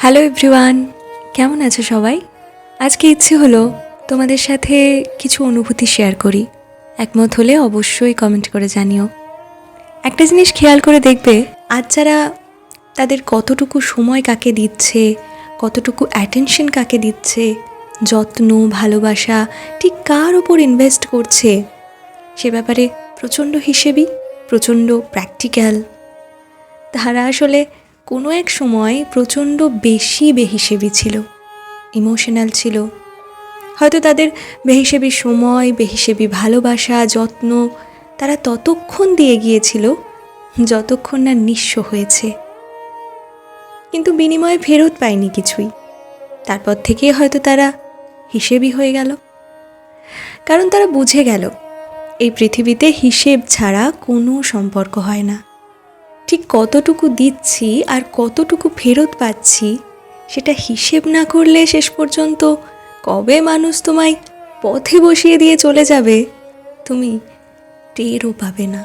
Hello everyone, কেমন আছো সবাই? আজকে ইচ্ছে হলো তোমাদের সাথে কিছু অনুভূতি শেয়ার করি। একমত হলে অবশ্যই কমেন্ট করে জানিও। একটা জিনিস খেয়াল করে দেখবে, আজ যারা তাদের কতটুকু সময় কাকে দিচ্ছে, কতটুকু অ্যাটেনশন কাকে দিচ্ছে, যত্ন ভালোবাসা ঠিক কার ওপর ইনভেস্ট করছে, সে ব্যাপারে প্রচণ্ড হিসেবি, প্রচণ্ড প্র্যাকটিক্যাল। তারা আসলে কোনো এক সময় প্রচণ্ড বেশি বেহিসেবি ছিল, ইমোশনাল ছিল। হয়তো তাদের বেহিসেবি সময়, বেহিসেবি ভালোবাসা, যত্ন তারা ততক্ষণ দিয়ে গিয়েছিল যতক্ষণ না নিঃস্ব হয়েছে, কিন্তু বিনিময়ে ফেরত পায়নি কিছুই। তারপর থেকে হয়তো তারা হিসেবি হয়ে গেল, কারণ তারা বুঝে গেল এই পৃথিবীতে হিসেব ছাড়া কোনো সম্পর্ক হয় না। ঠিক কতটুকু দিচ্ছি আর কতটুকু ফেরত পাচ্ছি সেটা হিসেব না করলে শেষ পর্যন্ত কবে মানুষ তোমায় পথে বসিয়ে দিয়ে চলে যাবে তুমি টেরও পাবে না।